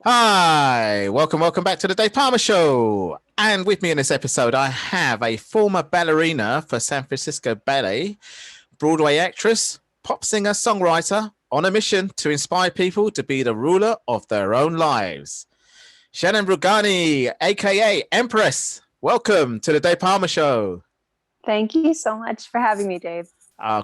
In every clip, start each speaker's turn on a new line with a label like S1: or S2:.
S1: Hi, welcome back to the Dave Palmer Show. And with me in this episode, I have a former ballerina for San Francisco Ballet, Broadway actress, pop singer, songwriter, on a mission to inspire people to be the ruler of their own lives. Shannon Rugani, aka Empress. Welcome to the Dave Palmer Show.
S2: Thank you so much for having me, Dave.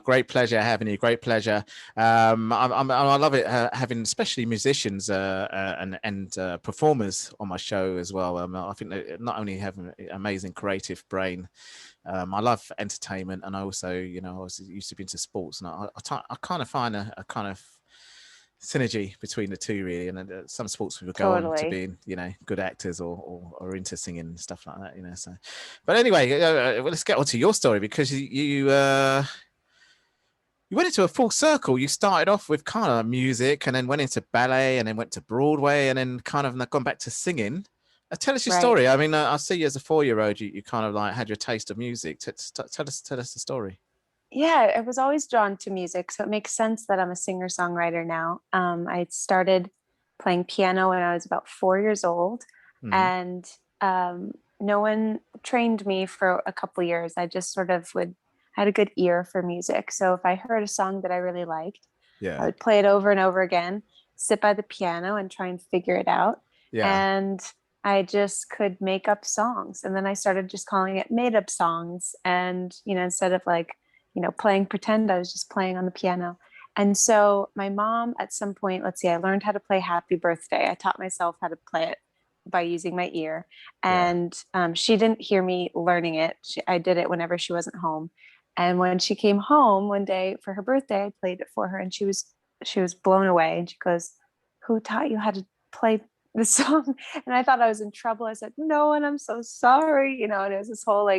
S1: Great pleasure having you. Great pleasure. I love it having especially musicians and performers on my show as well. I think they not only have an amazing creative brain. I love entertainment, and I also, I was used to be into sports, and I kind of find a kind of synergy between the two, really. And some sports people go on to being, good actors or into singing and stuff like that, So, but anyway, let's get on to your story, because you went into a full circle. You started off with kind of music, and then went into ballet, and then went to Broadway, and then kind of gone back to singing. Tell us your story. I mean, I see you as a 4-year-old. You kind of like had your taste of music. Tell us the story.
S2: Yeah, I was always drawn to music, so it makes sense that I'm a singer-songwriter now. I started playing piano when I was about 4 years old, and no one trained me for a couple of years. I just sort of had a good ear for music. So if I heard a song that I really liked, I would play it over and over again, sit by the piano and try and figure it out. And I just could make up songs. And then I started just calling it made up songs. And, instead of playing pretend, I was just playing on the piano. And so my mom, at some point, I learned how to play Happy Birthday. I taught myself how to play it by using my ear. And she didn't hear me learning it. I did it whenever she wasn't home. And when she came home one day for her birthday, I played it for her, and she was blown away. And she goes, "Who taught you how to play the song?" And I thought I was in trouble. I said, "No, and I'm so sorry." And it was this whole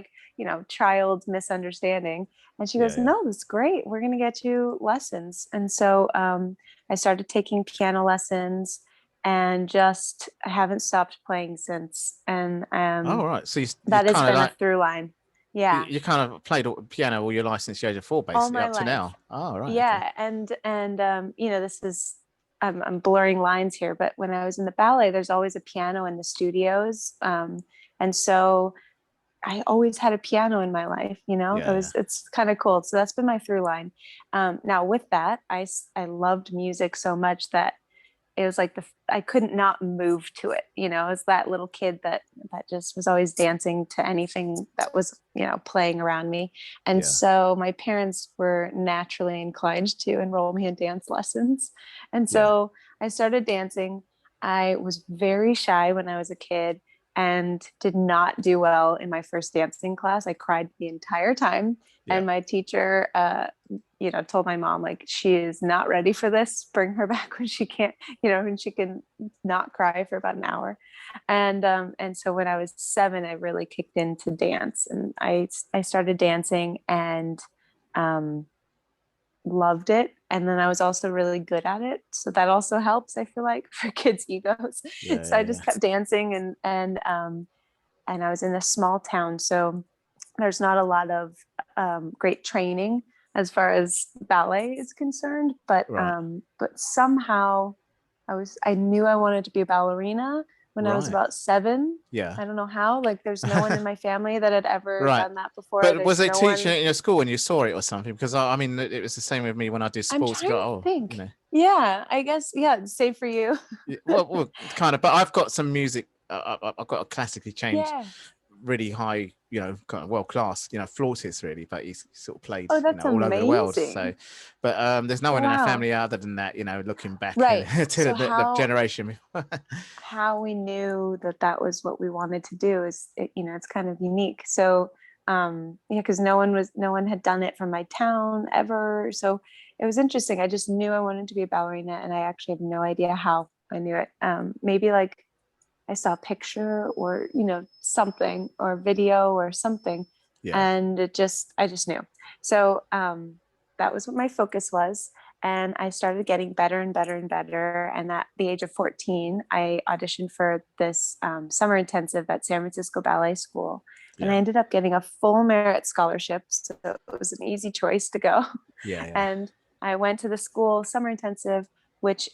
S2: child misunderstanding. And she goes, "No, that's great. We're going to get you lessons." And so I started taking piano lessons, and I haven't stopped playing since. And
S1: right. So
S2: that has been a through line. Yeah,
S1: you kind of played piano all your life since the age of 4, basically, up to now. Oh, right.
S2: Yeah, okay. And this is I'm blurring lines here, but when I was in the ballet, there's always a piano in the studios, and so I always had a piano in my life. It's kind of cool. So that's been my through line. Now with that, I loved music so much that it was like I couldn't not move to it. It was that little kid that just was always dancing to anything that was, playing around me. And so my parents were naturally inclined to enroll me in dance lessons. And so I started dancing. I was very shy when I was a kid and did not do well in my first dancing class. I cried the entire time. And my teacher, told my mom, she is not ready for this. Bring her back when she can't, when she can not cry for about an hour. And so when I was 7, I really kicked into dance, and I started dancing and loved it. And then I was also really good at it. So that also helps, I feel like, for kids' egos. I just kept dancing, and I was in a small town. So there's not a lot of great training as far as ballet is concerned, but somehow I knew I wanted to be a ballerina when I was about 7. I don't know how. There's no one in my family that had ever done that before.
S1: But was they teaching it in your school when you saw it or something? Because I mean, it was the same with me when I did sports.
S2: I'm trying to think. Yeah, I guess. Yeah, same for you.
S1: well, kind of. But I've got some music. I've got a classically trained, really high, kind of world class, flautist, really. But he's sort of played all over the world. So, but there's no one in our family other than that. Looking back to the generation.
S2: How we knew that was what we wanted to do is, it's kind of unique. So, because no one had done it from my town ever. So it was interesting. I just knew I wanted to be a ballerina, and I actually have no idea how I knew it. Maybe I saw a picture or, something, or video or something. And I just knew. So that was what my focus was. And I started getting better and better and better. And at the age of 14, I auditioned for this summer intensive at San Francisco Ballet School. And I ended up getting a full merit scholarship. So it was an easy choice to go. And I went to the school summer intensive, which,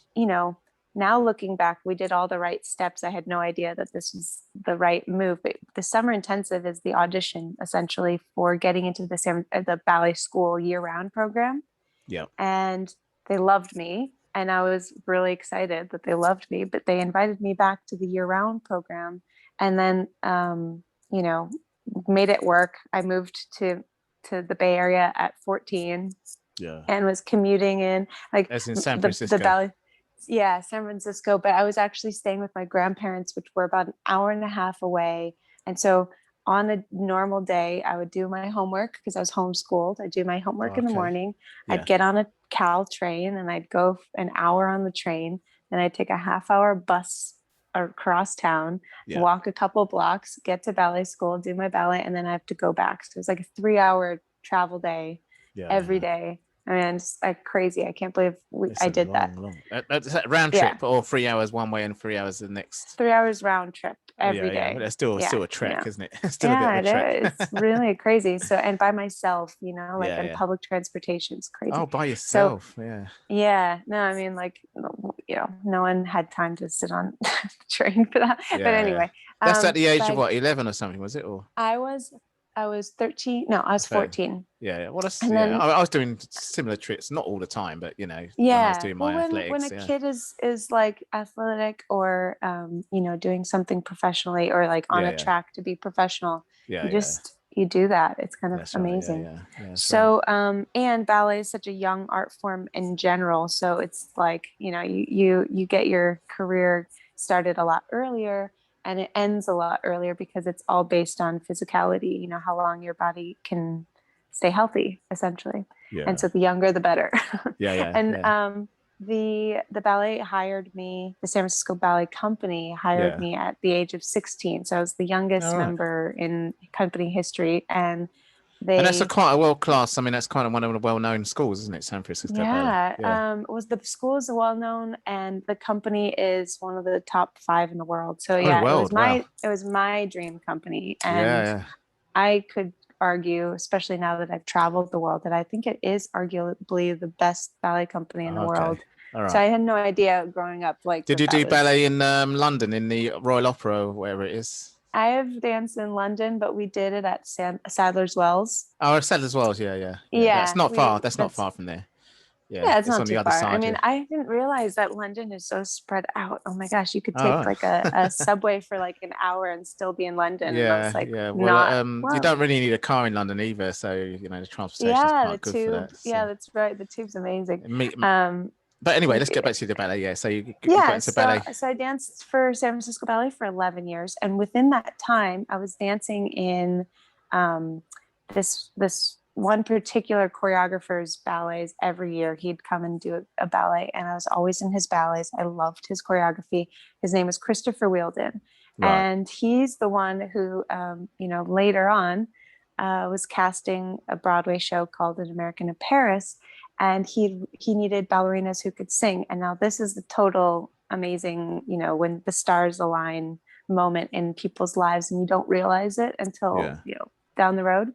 S2: now looking back, we did all the right steps. I had no idea that this was the right move. But the summer intensive is the audition essentially for getting into the ballet school year-round program.
S1: Yeah.
S2: And they loved me. And I was really excited that they loved me, but they invited me back to the year-round program. And then, made it work. I moved to the Bay Area at 14.
S1: Yeah.
S2: And was commuting in, like,
S1: as in San Francisco.
S2: The ballet. Yeah, San Francisco. But I was actually staying with my grandparents, which were about an hour and a half away. And so on a normal day, I would do my homework because I was homeschooled. I'd do my homework in the morning. Yeah. I'd get on a Cal train and I'd go an hour on the train. Then I'd take a half-hour bus across town, walk a couple blocks, get to ballet school, do my ballet, and then I have to go back. So it was like a 3-hour travel day every day. I mean, it's like crazy. I can't believe I did that.
S1: That's a round trip, or 3 hours one way and 3 hours the next.
S2: 3 hours round trip every day.
S1: But it's still a trek, isn't it? It's still a bit of a trek.
S2: It's really crazy. So, and by myself, and public transportation is crazy.
S1: Oh, by yourself.
S2: So, yeah. No, I mean, like, no one had time to sit on the train for that. But anyway.
S1: That's at the age of what, 11 or something, was it? Or
S2: I was 13. No, I was 14.
S1: Yeah. Well, I was doing similar trips, not all the time, but when I was doing my athletics.
S2: When a kid is like athletic or doing something professionally or like on a track to be professional, you do that. It's kind of amazing.
S1: Right.
S2: So and ballet is such a young art form in general. So it's like, you get your career started a lot earlier. And it ends a lot earlier because it's all based on physicality, how long your body can stay healthy, essentially. Yeah. And so the younger, the better. And the ballet hired me, the San Francisco Ballet Company hired me at the age of 16. So I was the youngest member in company history. And that's
S1: quite a world class. I mean, that's kind of one of the well-known schools, isn't it? San Francisco Ballet.
S2: The school is well known, and the company is one of the top 5 in the world. So it was my dream company, and I could argue, especially now that I've traveled the world, that I think it is arguably the best ballet company in the world. Right. So I had no idea growing up. Like,
S1: did you do ballet in London in the Royal Opera, or wherever it is?
S2: I have danced in London, but we did it at Sadler's Wells.
S1: Oh, Sadler's Wells, yeah. That's not far. That's not far from there.
S2: Yeah, it's not on too the other far. Side, I mean, I didn't realize that London is so spread out. Oh my gosh, you could take like a subway for like an hour and still be in London.
S1: Yeah,
S2: and I was like,
S1: you don't really need a car in London either, so the transportation is quite good for that. So.
S2: Yeah, that's right. The tube's amazing.
S1: But anyway, let's get back to the ballet. Yeah, so you got into ballet.
S2: So I danced for San Francisco Ballet for 11 years, and within that time, I was dancing in this one particular choreographer's ballets every year. He'd come and do a ballet, and I was always in his ballets. I loved his choreography. His name was Christopher Wheeldon, and he's the one who, later on, was casting a Broadway show called An American in Paris. And he needed ballerinas who could sing. And now this is the total amazing, when the stars align moment in people's lives and you don't realize it until, down the road.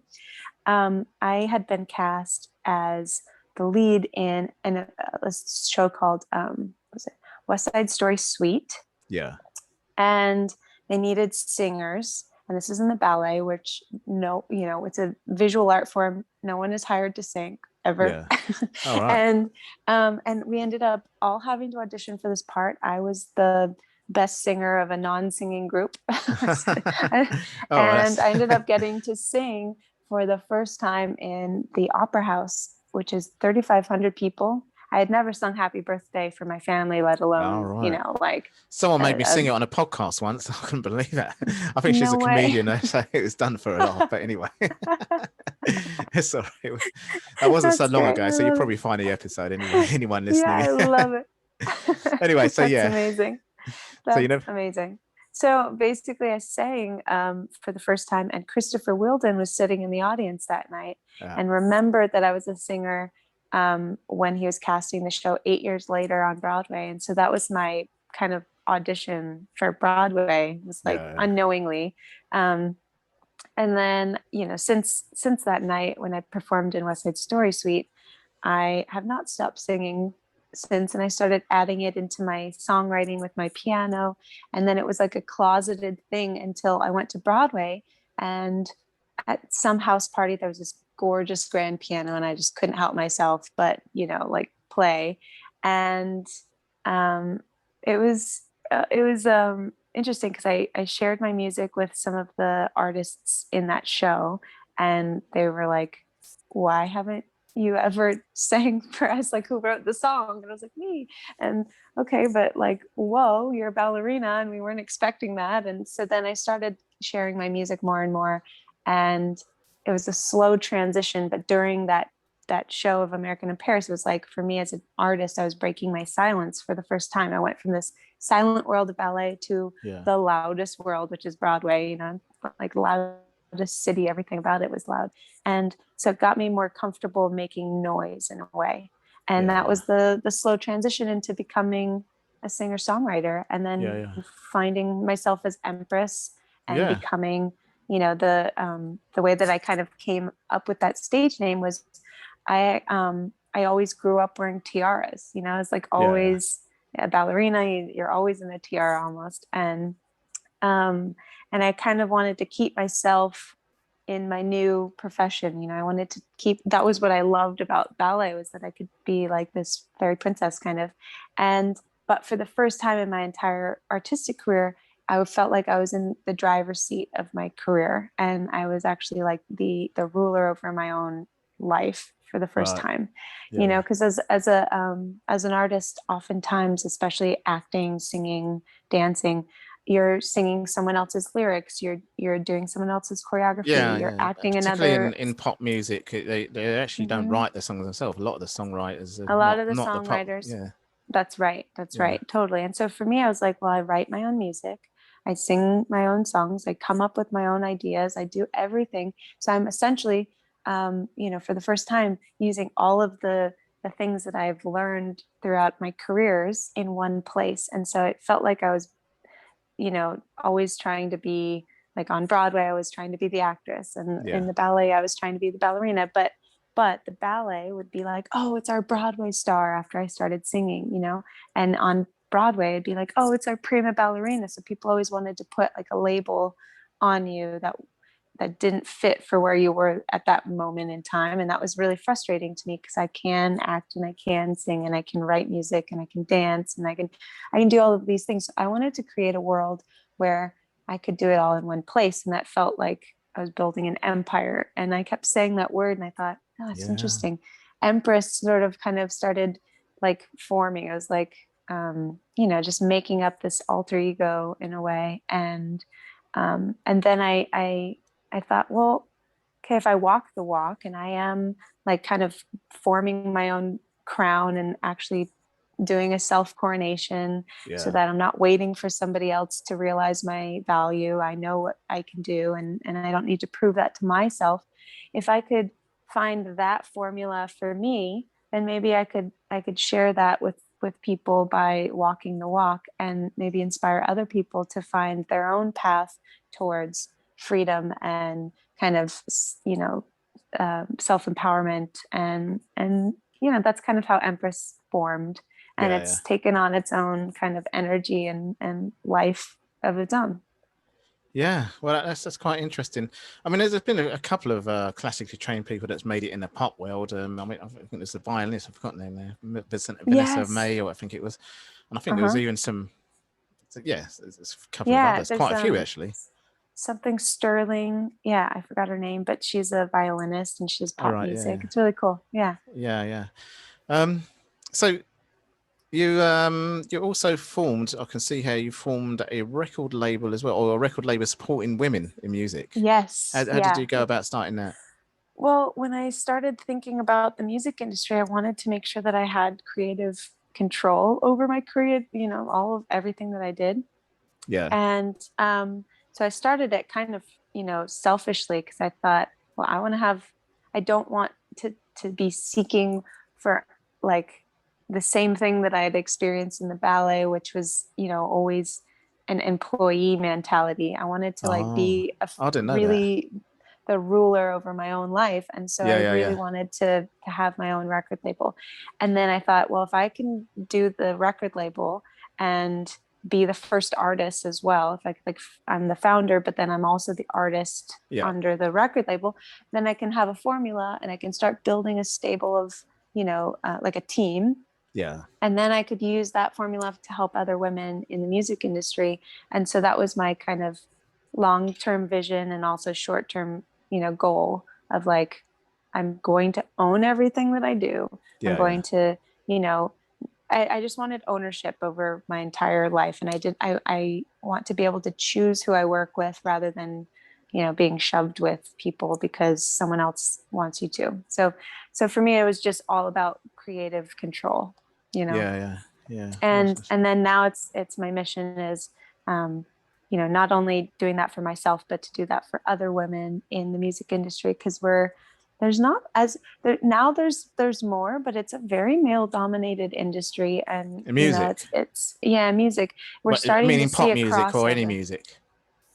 S2: I had been cast as the lead in a show called, West Side Story Suite.
S1: Yeah.
S2: And they needed singers. And this is in the ballet, which it's a visual art form. No one is hired to sing ever. Yeah. Right. And we ended up all having to audition for this part. I was the best singer of a non-singing group. I ended up getting to sing for the first time in the Opera House, which is 3,500 people. I had never sung Happy Birthday for my family, let alone,
S1: someone made me sing it on a podcast once. I couldn't believe that. I think she's a comedian, so it was done for a laugh. But anyway, it's all right. That wasn't so long ago, so you'll probably find the episode anyway. Anyone listening?
S2: Yeah, I love it.
S1: Anyway, so
S2: That's amazing. That's amazing. So basically, I sang for the first time, and Christopher Wheeldon was sitting in the audience that night and remembered that I was a singer when he was casting the show 8 years later on Broadway. And so that was my kind of audition for Broadway. It was like unknowingly. And then, since that night when I performed in West Side Story Suite, I have not stopped singing since, and I started adding it into my songwriting with my piano. And then it was like a closeted thing until I went to Broadway, and at some house party there was this gorgeous grand piano, and I just couldn't help myself but, like play. And um, it was interesting because I shared my music with some of the artists in that show, and they were like, why haven't you ever sang for us? Like, who wrote the song? And I was like, me. And okay, but like, whoa, you're a ballerina, and we weren't expecting that. And so then I started sharing my music more and more, and it was a slow transition. But during that show of American in Paris, it was like, for me as an artist, I was breaking my silence for the first time. I went from this silent world of ballet to the loudest world, which is Broadway, like loudest city, everything about it was loud. And so it got me more comfortable making noise in a way. And that was the slow transition into becoming a singer-songwriter, and then finding myself as Empress, and becoming, the way that I kind of came up with that stage name was, I always grew up wearing tiaras. It's like always a ballerina, you're always in a tiara almost. And I kind of wanted to keep myself in my new profession. I wanted to keep, that was what I loved about ballet, was that I could be like this fairy princess kind of. But for the first time in my entire artistic career, I felt like I was in the driver's seat of my career, and I was actually like the ruler over my own life for the first time. Because as an artist, oftentimes, especially acting, singing, dancing, you're singing someone else's lyrics, you're doing someone else's choreography, you're acting
S1: particularly in pop music. They actually don't write the songs themselves. A lot of the songwriters are
S2: a lot of the
S1: not
S2: songwriters.
S1: the pop.
S2: That's right, totally. And so for me, I was like, well, I write my own music, I sing my own songs, I come up with my own ideas, I do everything. So I'm essentially, for the first time, using all of the things that I've learned throughout my careers in one place. And so it felt like I was, always trying to be like, on Broadway, I was trying to be the actress, and in the ballet, I was trying to be the ballerina. But the ballet would be like, oh, it's our Broadway star after I started singing, and on Broadway, it'd be like, oh, it's our prima ballerina. So people always wanted to put like a label on you that didn't fit for where you were at that moment in time. And that was really frustrating to me, because I can act and I can sing and I can write music and I can dance and I can do all of these things. So I wanted to create a world where I could do it all in one place. And that felt like I was building an empire. And I kept saying that word, and I thought, oh, it's interesting. Empress sort of kind of started like forming. I was like, just making up this alter ego in a way. And then I thought, well, okay, if I walk the walk and I am like kind of forming my own crown and actually doing a self coronation, so that I'm not waiting for somebody else to realize my value. I know what I can do, and I don't need to prove that to myself. If I could find that formula for me, then maybe I could share that with people by walking the walk, and maybe inspire other people to find their own path towards freedom and kind of, self-empowerment. And that's kind of how Empress formed. And it's taken on its own kind of energy and life of its own.
S1: Yeah, well, that's quite interesting. I mean, there's been a couple of classically trained people that's made it in the pop world. I mean, I think there's the violinist, I've forgotten their name, Vanessa May, or I think it was, and I think there was even some. There's a couple of others, quite a few actually.
S2: Something Sterling. Yeah, I forgot her name, but she's a violinist and she's pop music. It's really cool. Yeah.
S1: So you also formed, I can see how you formed a record label as well, or a record label supporting women in music.
S2: Yes.
S1: How did you go about starting that?
S2: Well, when I started thinking about the music industry, I wanted to make sure that I had creative control over my career, all of everything that I did.
S1: Yeah.
S2: And so I started it kind of, selfishly, because I thought, well, I don't want to be seeking for like the same thing that I had experienced in the ballet, which was, always an employee mentality. I wanted to like be
S1: I didn't know
S2: really, the ruler over my own life. And so I really
S1: yeah.
S2: wanted to have my own record label. And then I thought, well, if I can do the record label and be the first artist as well, if I like, I'm the founder, but then I'm also the artist under the record label, then I can have a formula and I can start building a stable of, like a team.
S1: Yeah.
S2: And then I could use that formula to help other women in the music industry. And so that was my kind of long-term vision, and also short-term, goal of like, I'm going to own everything that I do. I'm going to, I just wanted ownership over my entire life. And I want to be able to choose who I work with rather than, being shoved with people because someone else wants you to. So for me, it was just all about creative control,
S1: Yeah.
S2: And then now it's my mission is, not only doing that for myself, but to do that for other women in the music industry. Cause there's more, but it's a very male dominated industry. And,
S1: music.
S2: It's music. We're
S1: But,
S2: starting to
S1: meaning
S2: see
S1: pop
S2: a
S1: music or any
S2: crossover.
S1: music?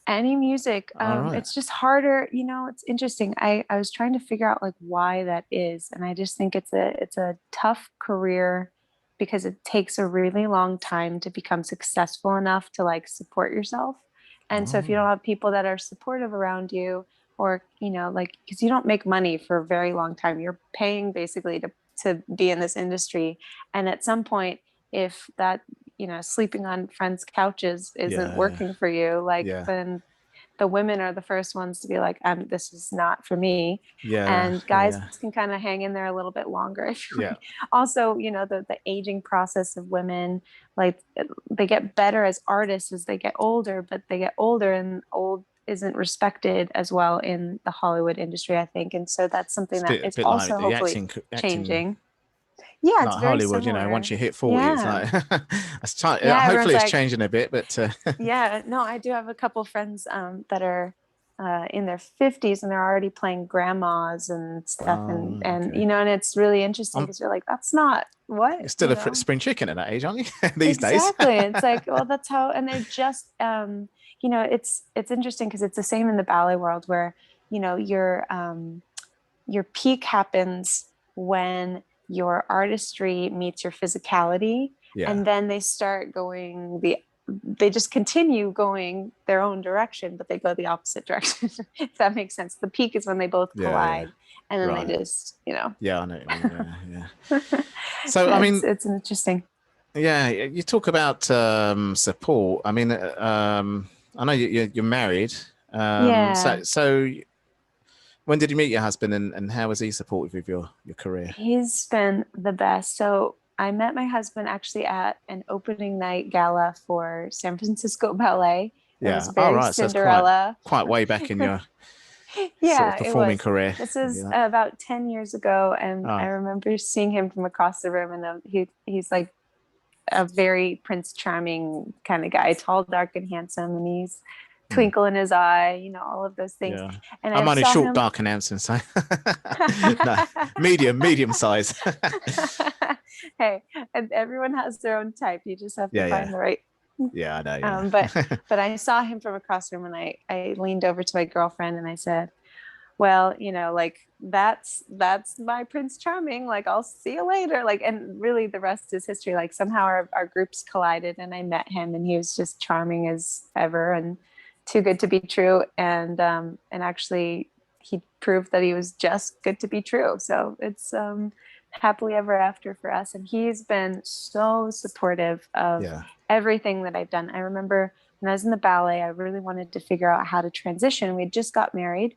S2: Any music.
S1: Right.
S2: It's just harder. It's interesting. I was trying to figure out like why that is. And I just think it's a tough career because it takes a really long time to become successful enough to like support yourself. And so if you don't have people that are supportive around you, or, like, because you don't make money for a very long time, you're paying basically to be in this industry. And at some point, if that, sleeping on friends' couches isn't working for you, like then the women are the first ones to be like, this is not for me. And guys can kind of hang in there a little bit longer. Also, the aging process of women, like they get better as artists as they get older, but they get older and old isn't respected as well in the Hollywood industry, I think. And so that's something that is also
S1: like
S2: hopefully
S1: acting,
S2: changing. Yeah, it's
S1: like
S2: very
S1: Hollywood,
S2: similar.
S1: once you hit 40, it's like
S2: everyone's
S1: hopefully it's
S2: like,
S1: changing a bit, but
S2: no, I do have a couple friends that are in their 50s and they're already playing grandmas and stuff. And it's really interesting because you're like, that's not what
S1: you're still a spring chicken at that age, aren't you? These
S2: exactly.
S1: days.
S2: It's like, well, that's how, and they're just it's interesting because it's the same in the ballet world where your peak happens when your artistry meets your physicality, and then they just continue going their own direction, but they go the opposite direction. If that makes sense. The peak is when they both collide, and then they just
S1: I know what I mean. So
S2: it's interesting.
S1: You talk about support. I mean, I know you're married. So when did you meet your husband, and how was he supportive of your career?
S2: He's been the best. So I met my husband actually at an opening night gala for San Francisco Ballet. It was very Cinderella.
S1: So quite way back in your sort of performing career.
S2: This is about 10 years ago. And I remember seeing him from across the room, and he's like a very Prince Charming kind of guy, tall, dark, and handsome. And he's twinkle in his eye, all of those things. And
S1: I'm only short, dark, and handsome, so no, medium size.
S2: Hey, and everyone has their own type. You just have to find the right.
S1: Yeah, I know.
S2: But I saw him from across the room, and I leaned over to my girlfriend and I said, well, like that's my Prince Charming, like I'll see you later, like, and really the rest is history. Like somehow our groups collided and I met him, and he was just charming as ever and too good to be true. And actually he proved that he was just good to be true. So it's happily ever after for us. And he's been so supportive of everything that I've done. I remember when I was in the ballet, I really wanted to figure out how to transition. We had just got married.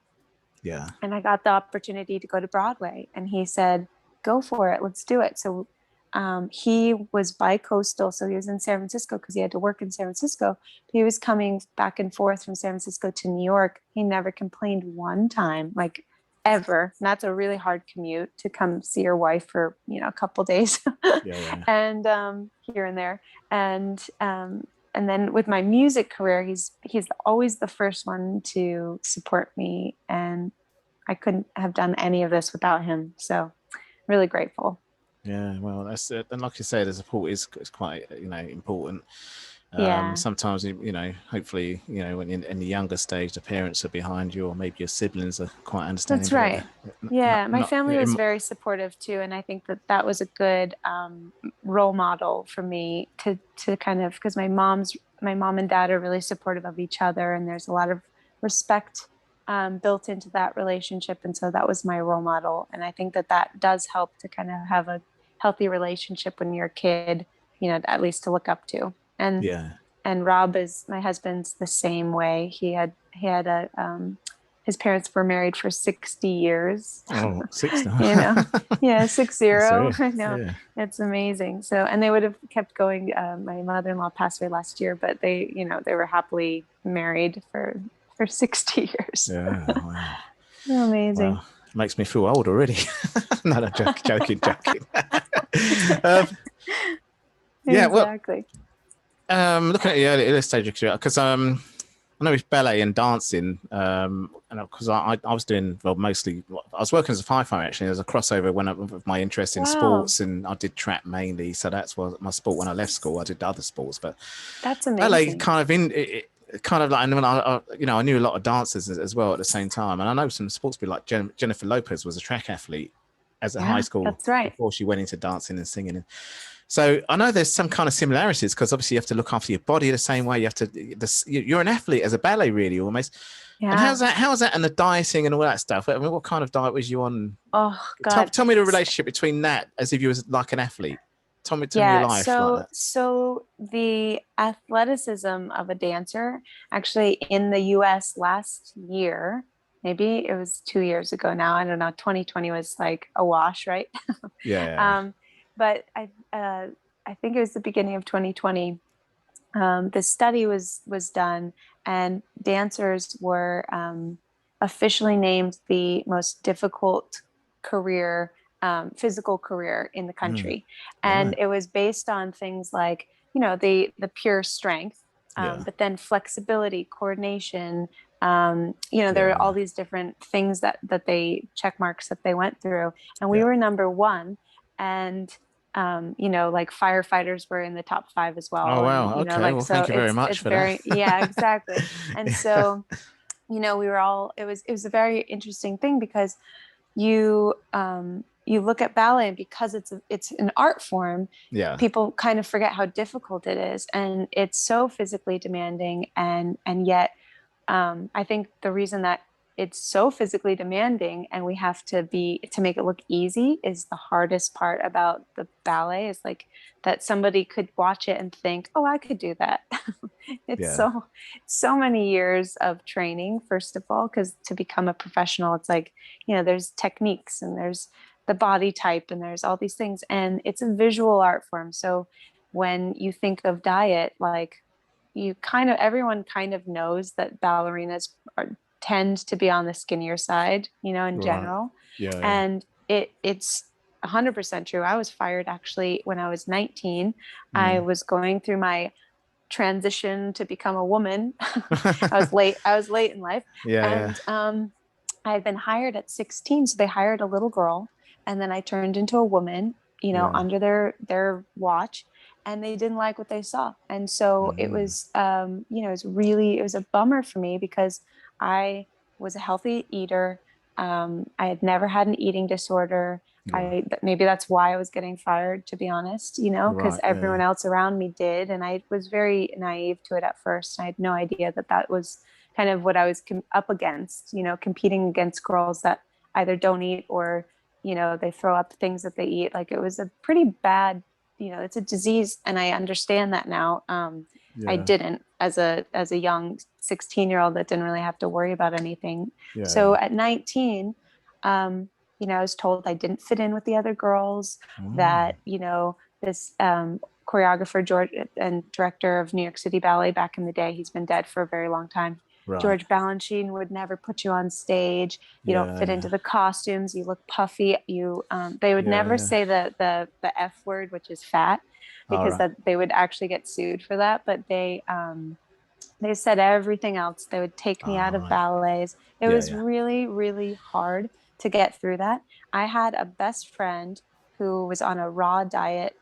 S1: Yeah.
S2: And I got the opportunity to go to Broadway, and he said, go for it. Let's do it. So he was bi-coastal. So he was in San Francisco because he had to work in San Francisco. He was coming back and forth from San Francisco to New York. He never complained one time, like ever. And that's a really hard commute to come see your wife for, a couple days and here and there. And then with my music career, he's always the first one to support me, and I couldn't have done any of this without him. So really grateful.
S1: Yeah, well, that's it. And like you say, the support is quite important.
S2: Yeah.
S1: Sometimes, hopefully, when in the younger stage, the parents are behind you, or maybe your siblings are quite understanding.
S2: That's right. Yeah, my
S1: Not,
S2: family was very supportive too, and I think that that was a good role model for me to kind of, because my mom and dad are really supportive of each other, and there's a lot of respect built into that relationship, and so that was my role model, and I think that that does help to kind of have a healthy relationship when you're a kid, at least to look up to.
S1: yeah.
S2: And Rob is my husband's the same way. He had a his parents were married for 60 years.
S1: Oh, six now.
S2: Yeah, 60.
S1: Serious.
S2: I know.
S1: Yeah.
S2: It's amazing. So, and they would have kept going. My mother-in-law passed away last year, but they were happily married for 60 years.
S1: Yeah. Wow.
S2: Amazing.
S1: Wow. Makes me feel old already. No, no, joking. um, yeah. Well,
S2: Exactly.
S1: looking at the early stage of career, because I know with ballet and dancing, and because I was doing, well, mostly I was working as a firefighter actually. There's a crossover when with my interest in
S2: Wow.
S1: sports, and I did track mainly, so that's what my sport. When I left school, I did other sports, but
S2: That's
S1: ballet
S2: amazing.
S1: kind of kind of like, and when I knew a lot of dancers as well at the same time, and I know some sports people like Jennifer Lopez was a track athlete as a high
S2: Yeah,
S1: school
S2: that's right.
S1: before she went into dancing and singing. So I know there's some kind of similarities, because obviously you have to look after your body the same way. You have to. You're an athlete as a ballet, really, almost. And
S2: Yeah.
S1: how's that, and the dieting and all that stuff? I mean, what kind of diet was you on?
S2: Oh
S1: Tell,
S2: God.
S1: tell me the relationship between that, as if you was like an athlete. Tell me your
S2: Yeah,
S1: life like that.
S2: so the athleticism of a dancer actually in the US last year, maybe it was 2 years ago now, I don't know, 2020 was like a wash, right?
S1: Yeah,
S2: Um, but I think it was the beginning of 2020. The study was done, and dancers were officially named the most difficult career, physical career in the
S1: mm,
S2: country, and
S1: right.
S2: it was based on things like the pure strength,
S1: Yeah,
S2: but then flexibility, coordination. There are all
S1: yeah,
S2: these different things that they check marks that they went through, and we
S1: yeah.
S2: were number one, and like firefighters were in the top five as
S1: Oh
S2: well. And,
S1: wow. Okay.
S2: like,
S1: Well,
S2: so
S1: thank you very
S2: it's
S1: much for that.
S2: very, yeah, exactly. And so, we were all, it was a very interesting thing because you look at ballet, and because it's an art form,
S1: Yeah,
S2: people kind of forget how difficult it is. And it's so physically demanding. And yet, I think the reason that it's so physically demanding and we have to make it look easy is the hardest part about the ballet is like that somebody could watch it and think, oh, I could do that. It's
S1: yeah,
S2: so many years of training, first of all, because to become a professional, it's like, there's techniques and there's the body type and there's all these things. And it's a visual art form. So when you think of diet, like everyone kind of knows that ballerinas tend to be on the skinnier side, in
S1: right.
S2: general.
S1: Yeah, yeah.
S2: And it's 100% true. I was fired actually when I was 19. I
S1: Mm.
S2: was going through my transition to become a woman. I was late in life.
S1: Yeah, yeah,
S2: And I had been hired at 16. So they hired a little girl, and then I turned into a woman,
S1: yeah.
S2: under their watch, and they didn't like what they saw. And so it
S1: Mm.
S2: was, it was a bummer for me because I was a healthy eater. I had never had an eating disorder.
S1: Right,
S2: Maybe that's why I was getting fired, to be honest, because
S1: right. Yeah,
S2: everyone
S1: yeah,
S2: else around me did. And I was very naive to it at first. I had no idea that that was kind of what I was up against, competing against girls that either don't eat or, they throw up things that they eat. Like it was a pretty bad, it's a disease. And I understand that now. I
S1: yeah,
S2: didn't as a young 16-year-old that didn't really have to worry about anything.
S1: yeah,
S2: So
S1: yeah.
S2: at 19, I was told I didn't fit in with the other girls,
S1: Mm.
S2: that, this choreographer, George, and director of New York City Ballet back in the day, he's been dead for a very long time.
S1: Right.
S2: George Balanchine would never put you on stage. You don't
S1: Yeah,
S2: fit
S1: yeah,
S2: into the costumes. You look puffy. They would
S1: yeah,
S2: never
S1: yeah.
S2: say the F word, which is fat,
S1: All
S2: because
S1: right.
S2: that they would actually get sued for that. But they said everything else. They would take me
S1: All
S2: out of
S1: right.
S2: ballets. It
S1: Yeah,
S2: was
S1: yeah.
S2: really, really hard to get through that. I had a best friend who was on a raw diet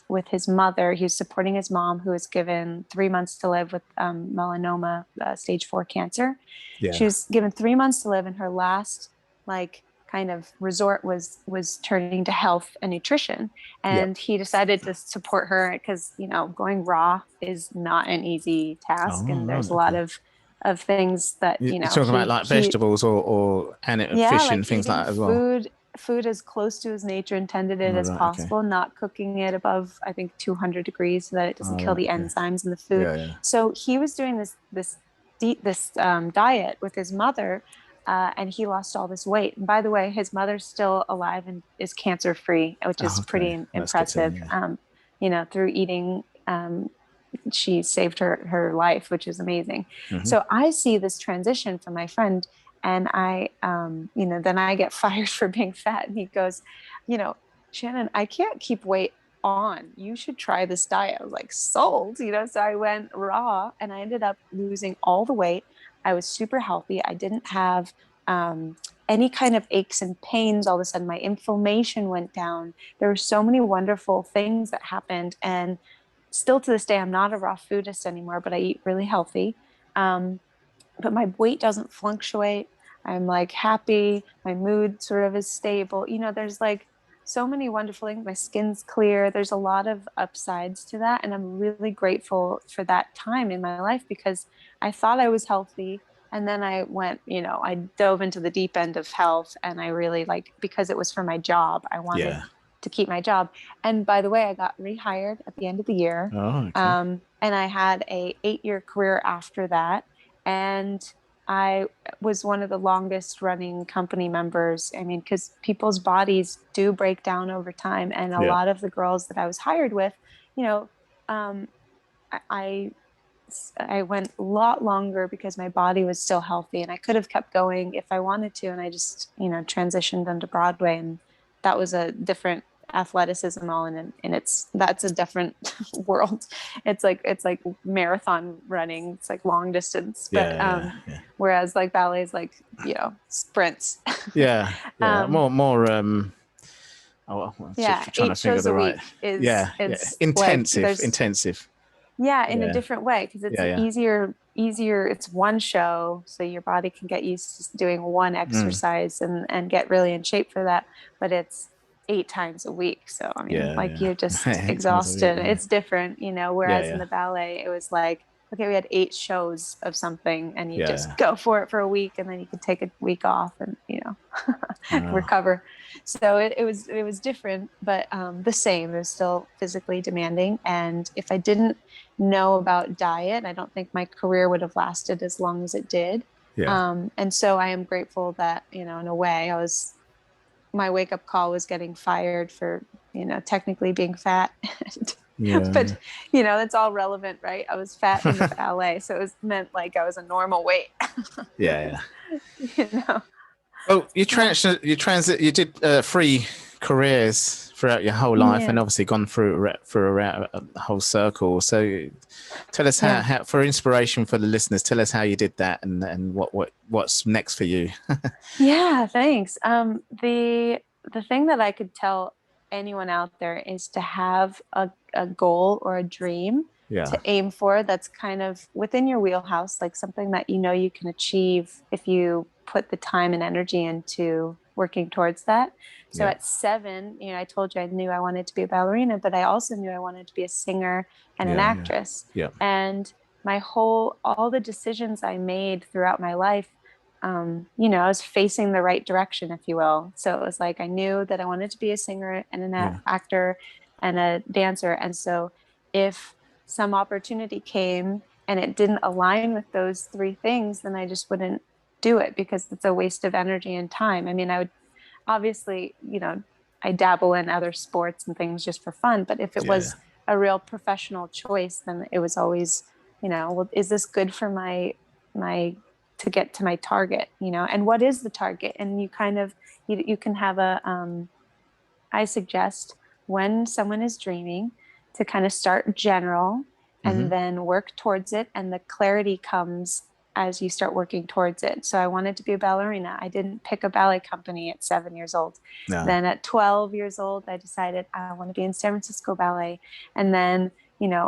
S2: with his mother. He was supporting his mom, who was given 3 months to live with melanoma, stage 4 cancer.
S1: Yeah.
S2: She was given 3 months to live, and her last like kind of resort was turning to health and nutrition. And he decided to support her because, you know, going raw is not an easy task, and there's a lot of things that, you
S1: You're
S2: know,
S1: talking about like vegetables or fish
S2: like
S1: and things like
S2: eating
S1: that as well.
S2: Food as close to as nature intended it
S1: Oh,
S2: as
S1: right, okay.
S2: possible, not cooking it above, I think, 200 degrees so that it doesn't
S1: Oh,
S2: kill
S1: right,
S2: the
S1: okay.
S2: enzymes in the food.
S1: Yeah.
S2: So he was doing this diet with his mother, and he lost all this weight. And by the way, his mother's still alive and is cancer free, which is
S1: Oh, okay.
S2: pretty
S1: That's good to
S2: impressive.
S1: hear, yeah.
S2: You know, through eating, she saved her life, which is amazing.
S1: Mm-hmm.
S2: So I see this transition from my friend, and I, you know, then I get fired for being fat, and he goes, you know, Shannon, I can't keep weight on. You should try this diet. I was like, sold, you know. So I went raw, and I ended up losing all the weight. I was super healthy. I didn't have any kind of aches and pains. All of a sudden, my inflammation went down. There were so many wonderful things that happened, and still to this day, I'm not a raw foodist anymore, but I eat really healthy. But my weight doesn't fluctuate. I'm like happy. My mood sort of is stable. You know, there's like so many wonderful things. My skin's clear. There's a lot of upsides to that. And I'm really grateful for that time in my life, because I thought I was healthy. And then I went, you know, I dove into the deep end of health, and I really like, because it was for my job, I wanted to keep my job. And by the way, I got rehired at the end of the year.
S1: Oh, okay.
S2: And I had a 8-year career after that. And I was one of the longest running company members. I mean, because people's bodies do break down over time. And a lot of the girls that I was hired with, you know, I went a lot longer because my body was still healthy, and I could have kept going if I wanted to. And I just, you know, transitioned onto Broadway, and that was a different athleticism all in, and that's a different world. It's like marathon running. It's like long distance, but whereas like ballet is like, you know, sprints.
S1: More trying
S2: 8
S1: to think of
S2: shows
S1: the
S2: a
S1: right.
S2: week is
S1: Intensive.
S2: like,
S1: Intensive.
S2: in a different way, because it's easier. It's one show, so your body can get used to doing one exercise and get really in shape for that. But it's 8 times a week, so I mean, you're just exhausted. It's different, you know. Whereas in the ballet, it was like, okay, we had 8 shows of something, and you just go for it for a week, and then you could take a week off and, you know, recover. So it was different, but the same. It was still physically demanding, and if I didn't know about diet, I don't think my career would have lasted as long as it did. And so I am grateful that, you know, in a way, my wake up call was getting fired for, you know, technically being fat. But you know, that's all relevant, right? I was fat in the ballet, so it was meant like I was a normal weight. You know.
S1: Well, you did 3 careers throughout your whole life, and obviously gone through a whole circle. So tell us how, for inspiration for the listeners, tell us how you did that, and what's next for you.
S2: Yeah, thanks. The thing that I could tell anyone out there is to have a goal or a dream to aim for that's kind of within your wheelhouse, like something that, you know, you can achieve if you put the time and energy into working towards that. So at 7, you know, I told you I knew I wanted to be a ballerina, but I also knew I wanted to be a singer and an actress. And all the decisions I made throughout my life, you know, I was facing the right direction, if you will. So it was like, I knew that I wanted to be a singer and an actor and a dancer. And so if some opportunity came and it didn't align with those 3 things, then I just wouldn't do it, because it's a waste of energy and time. I mean, I would obviously, you know, I dabble in other sports and things just for fun, but if it was a real professional choice, then it was always, you know, well, is this good for my to get to my target, you know, and what is the target? And you kind of, you can have I suggest, when someone is dreaming, to kind of start general and then work towards it. And the clarity comes as you start working towards it. So I wanted to be a ballerina. I didn't pick a ballet company at 7 years old.
S1: No.
S2: Then at 12 years old, I decided I want to be in San Francisco Ballet. And then,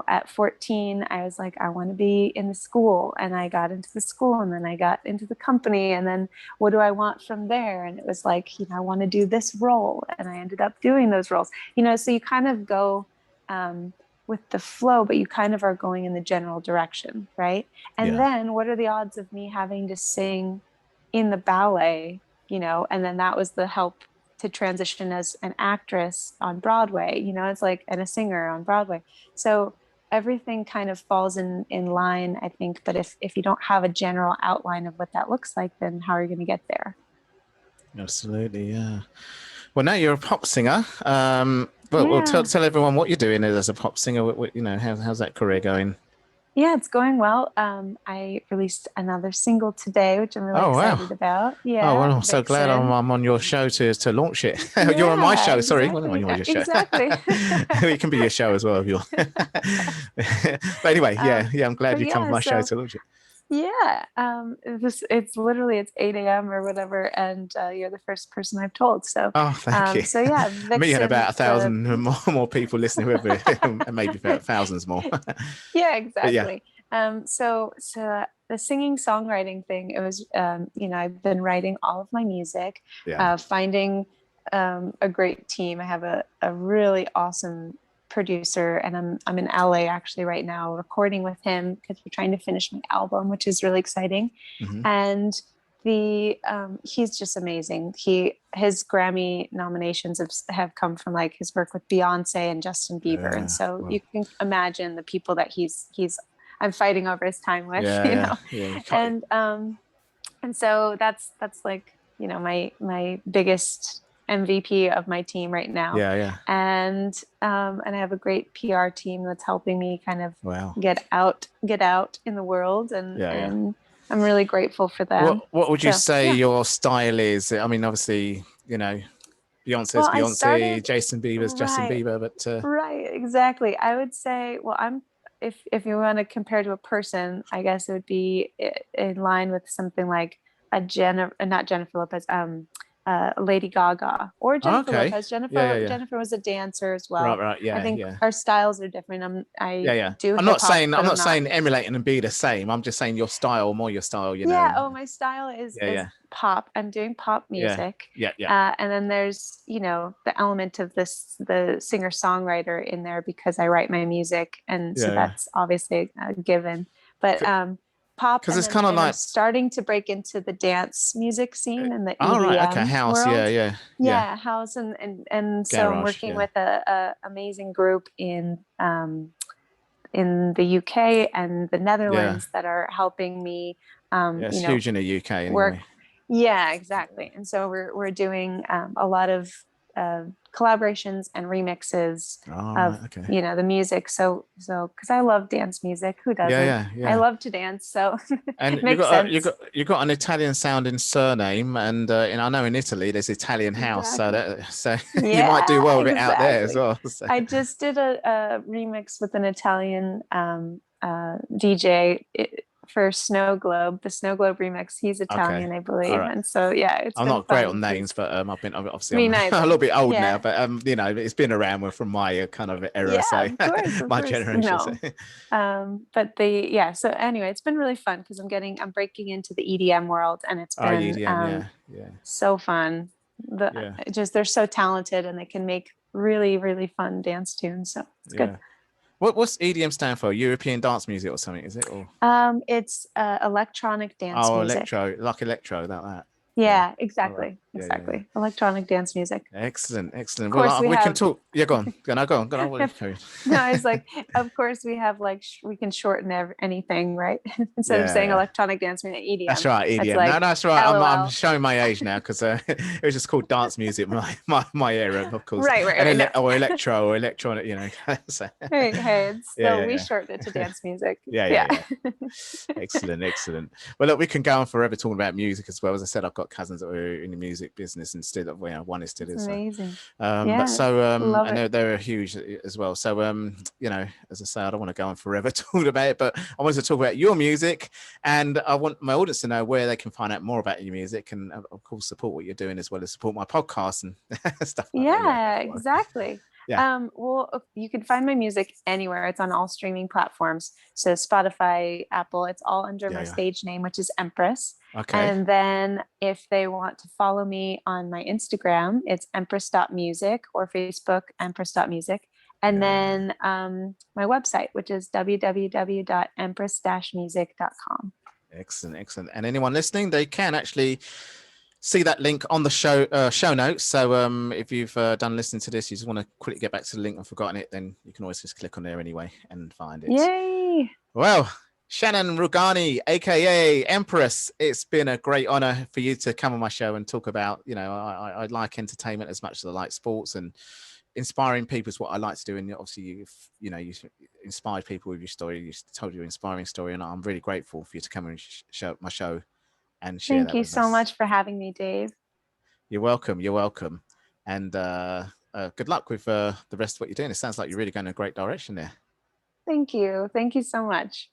S2: at 14, I was like, I want to be in the school. And I got into the school, and then I got into the company. And then what do I want from there? And it was like, I want to do this role. And I ended up doing those roles, so you kind of go with the flow, but you kind of are going in the general direction, right? And then what are the odds of me having to sing in the ballet, and then that was the help to transition as an actress on Broadway, it's like, and a singer on Broadway. So everything kind of falls in line, I think. But if you don't have a general outline of what that looks like, then how are you going to get there?
S1: Absolutely, yeah. Well, now you're a pop singer. Well, tell everyone what you're doing as a pop singer. How's that career going?
S2: Yeah, it's going well. I released another single today, which I'm really excited about. Yeah.
S1: Oh, well, I'm so glad I'm on your show to launch it. You're on my show. Sorry,
S2: exactly.
S1: well, on your show.
S2: Exactly.
S1: It can be your show as well if you want. But anyway, I'm glad you come on my show to launch it.
S2: Yeah, it's literally 8 a.m. or whatever, and you're the first person I've told. So
S1: thank you.
S2: So yeah, Vixen,
S1: me and about 1,000 more people listening, whoever, maybe thousands more.
S2: Yeah, exactly. So the singing songwriting thing, it was I've been writing all of my music, finding a great team. I have a really awesome producer, and I'm in LA actually right now recording with him because we're trying to finish my album, which is really exciting. And he's just amazing. His Grammy nominations have come from like his work with Beyonce and Justin Bieber, and so you can imagine the people that I'm fighting over his time with, and so that's like my biggest MVP of my team right now. And I have a great PR team that's helping me kind of get out in the world, and I'm really grateful for them.
S1: What would you say your style is? I mean, obviously, Beyonce's Beyonce, Justin Bieber's Justin Bieber, but
S2: right, exactly. I would say, if you want to compare to a person, I guess it would be in line with something like not Jennifer Lopez, Lady Gaga or Jennifer Lopez. Jennifer was a dancer as well.
S1: Right. Yeah.
S2: I think our styles are different. I'm
S1: not saying emulating and be the same. I'm just saying your style, more your style.
S2: Yeah. Oh, my style is pop. I'm doing pop music.
S1: Yeah.
S2: And then there's the element of the singer songwriter in there because I write my music, and so that's obviously a given. But pop,
S1: because it's kind of like
S2: I'm starting to break into the dance music scene and the EDM
S1: house
S2: world. House and so I'm working with a amazing group in the UK and the Netherlands that are helping me
S1: it's huge in the UK anyway.
S2: Work. Yeah, exactly. And so we're doing a lot of collaborations and remixes of the music. So because I love dance music, who doesn't? I love to dance, so
S1: and
S2: it makes sense.
S1: You got an Italian sounding surname, and I know in Italy there's Italian house, so you might do well with it out there as well. So.
S2: I just did a remix with an Italian DJ. For Snow Globe, the Snow Globe remix. He's Italian, I believe, and so it's.
S1: I'm not great on names, but I've been obviously I'm a little bit old now, but it's been around from my kind of era, so
S2: of course,
S1: my generation.
S2: No. But so anyway, it's been really fun because I'm breaking into the EDM world, and it's been
S1: EDM,
S2: so fun. They're so talented, and they can make really, really fun dance tunes. So it's good.
S1: What's EDM stand for? European dance music or something? Is it? Or
S2: it's electronic dance music.
S1: Electro, that.
S2: Yeah, exactly. Exactly. Electronic dance music.
S1: Excellent. Well, we can talk. Yeah, go on. Go on.
S2: No, it's like, of course we have we can shorten anything, right? Instead of saying electronic dance music, EDM.
S1: That's right, EDM. No, that's right. I'm showing my age now because it was just called dance music, my era, of course.
S2: Right.
S1: Or electro or electronic, So.
S2: Hey, we shortened it to dance music.
S1: Yeah. Excellent. Well, look, we can go on forever talking about music as well. As I said, I've got cousins that were in the music business, and still, one is still
S2: It's
S1: is.
S2: amazing.
S1: But so
S2: love
S1: I know
S2: it.
S1: they're huge as well. So as I say, I don't want to go on forever talking about it, but I wanted to talk about your music, and I want my audience to know where they can find out more about your music, and of course support what you're doing, as well as support my podcast and stuff like that.
S2: Yeah, exactly.
S1: Yeah.
S2: Well, you can find my music anywhere. It's on all streaming platforms. So Spotify, Apple, it's all under my stage name, which is Empress.
S1: Okay.
S2: And then if they want to follow me on my Instagram, it's empress.music, or Facebook, empress.music. And then my website, which is www.empress-music.com.
S1: Excellent. And anyone listening, they can actually see that link on the show notes. So if you've done listening to this, you just want to quickly get back to the link and forgotten it, then you can always just click on there anyway and find it.
S2: Yay!
S1: Well, Shannon Rugani, aka Empress, it's been a great honor for you to come on my show and talk about, I like entertainment as much as I like sports, and inspiring people is what I like to do. And obviously you inspired people with your story. You told your inspiring story, and I'm really grateful for you to come and show my show and share that with us.
S2: Thank you so much for having me, Dave.
S1: You're welcome. And good luck with the rest of what you're doing. It sounds like you're really going in a great direction there.
S2: Thank you so much.